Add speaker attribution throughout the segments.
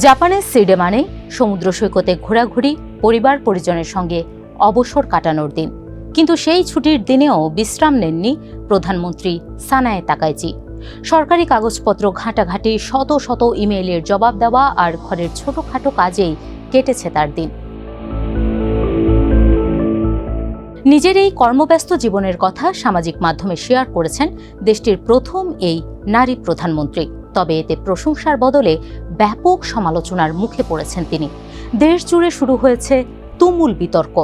Speaker 1: জাপানের সিডে মানে সমুদ্র সৈকতে ঘোরাঘুরি, পরিবার পরিজনের সঙ্গে অবসর কাটানোর দিন। কিন্তু সেই ছুটির দিনেও বিশ্রাম নেননি প্রধানমন্ত্রী সানায়ে তাকাইচি। সরকারি কাগজপত্র ঘাঁটাঘাঁটি, শত শত ইমেইলের জবাব দেওয়া আর ঘরের ছোটখাটো কাজেই কেটেছে তার দিন। নিজের এই কর্মব্যস্ত জীবনের কথা সামাজিক মাধ্যমে শেয়ার করেছেন দেশটির প্রথম এই নারী প্রধানমন্ত্রী। তবে এতে প্রশংসার বদলে ব্যাপক সমালোচনার মুখে পড়েছেন তিনি। দেশ জুড়ে শুরু হয়েছে তুমুল বিতর্ক।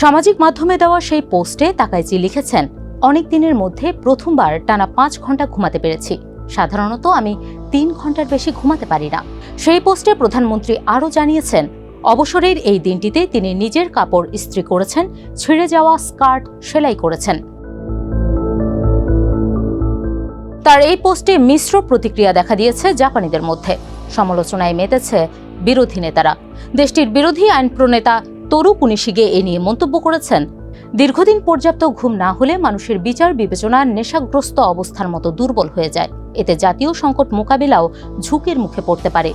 Speaker 1: সামাজিক মাধ্যমে দেওয়া সেই পোস্টে তাকাইচি লিখেছেন, অনেক দিনের মধ্যে প্রথমবার টানা 5 ঘন্টা ঘুমাতে পেরেছি। সাধারণত আমি 3 ঘন্টার বেশি ঘুমাতে পারি না। সেই পোস্টে প্রধানমন্ত্রী আরও জানিয়েছেন, অবসরের এই দিনটিতে তিনি নিজের কাপড় ইস্ত্রি করেছেন, ছিঁড়ে যাওয়া স্কার্ট সেলাই করেছেন। তার এই পোস্টে মিশ্র প্রতিক্রিয়া দেখা দিয়েছে জাপানিদের মধ্যে। সমালোচনায় মেতেছে বিরোধী নেতারা। দেশটির বিরোধী আইন প্রণেতা তোরু কুনিশিগে এ নিয়ে মন্তব্য করেছেন, দীর্ঘদিন পর্যাপ্ত ঘুম না হলে মানুষের বিচার বিবেচনা নেশাগ্রস্ত অবস্থার মতো দুর্বল হয়ে যায়। এতে জাতীয় সংকট মোকাবিলাও ঝুঁকির মুখে পড়তে পারে।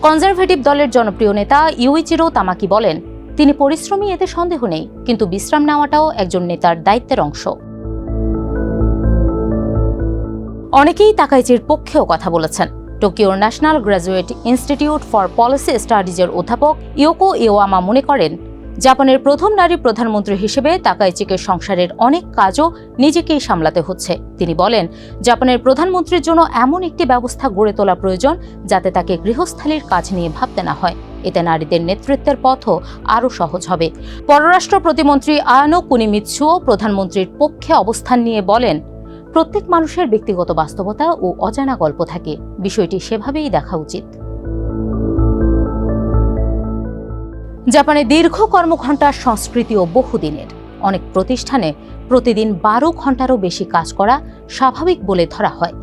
Speaker 1: কনজারভেটিভ দলের জনপ্রিয় নেতা ইউইচিরো তামাকি বলেন, তিনি পরিশ্রমী, এতে সন্দেহ নেই, কিন্তু বিশ্রাম নেওয়াটাও একজন নেতার দায়িত্বের অংশ। অনেকেই তাকাইচির পক্ষেও কথা বলেছেন। টোকিওর National Graduate Institute for Policy স্টাডিজের অধ্যাপক ইয়োকো ইওয়ামা মনে করেন, জাপানের প্রথম নারী প্রধানমন্ত্রী হিসেবে তাকাইচিকে সংসারের অনেক কাজও নিজেকেই সামলাতে হচ্ছে। তিনি বলেন, জাপানের প্রধানমন্ত্রীর জন্য এমন একটি ব্যবস্থা গড়ে তোলা প্রয়োজন যাতে তাকে গৃহস্থালির কাজ নিয়ে ভাবতে না হয়। এতে নারীদের নেতৃত্বের পথও আরও সহজ হবে। পররাষ্ট্র প্রতিমন্ত্রী আয়ানো কুনিমিৎসুও প্রধানমন্ত্রীর পক্ষে অবস্থান নিয়ে বলেন, প্রত্যেক মানুষের ব্যক্তিগত বাস্তবতা ও অজানা গল্প থাকে, বিষয়টি সেভাবেই দেখা উচিত। জাপানে দীর্ঘ কর্মঘণ্টার সংস্কৃতিও বহুদিনের। অনেক প্রতিষ্ঠানে প্রতিদিন 12 ঘন্টারও বেশি কাজ করা স্বাভাবিক বলে ধরা হয়।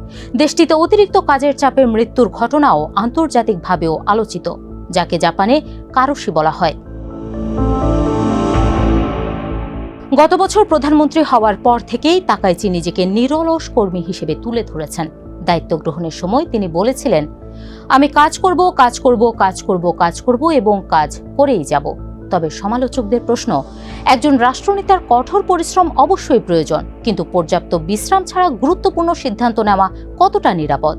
Speaker 1: দেশটিতে অতিরিক্ত কাজের চাপে মৃত্যুর ঘটনাও আন্তর্জাতিকভাবেও আলোচিত, যাকে জাপানে কারোশি বলা হয়। গত বছর প্রধানমন্ত্রী হওয়ার পর থেকেই তাকাইচি নিজেকে নিরলস কর্মী হিসেবে তুলে ধরেছেন। দায়িত্ব গ্রহণের সময় তিনি বলেছিলেন, আমি কাজ করব, কাজ করব, কাজ করব, কাজ করব এবং কাজ করেই যাব। তবে সমালোচকদের প্রশ্ন, একজন রাষ্ট্রনেতার কঠোর পরিশ্রম অবশ্যই প্রয়োজন, কিন্তু পর্যাপ্ত বিশ্রাম ছাড়া গুরুত্বপূর্ণ সিদ্ধান্ত নেওয়া কতটা নিরাপদ?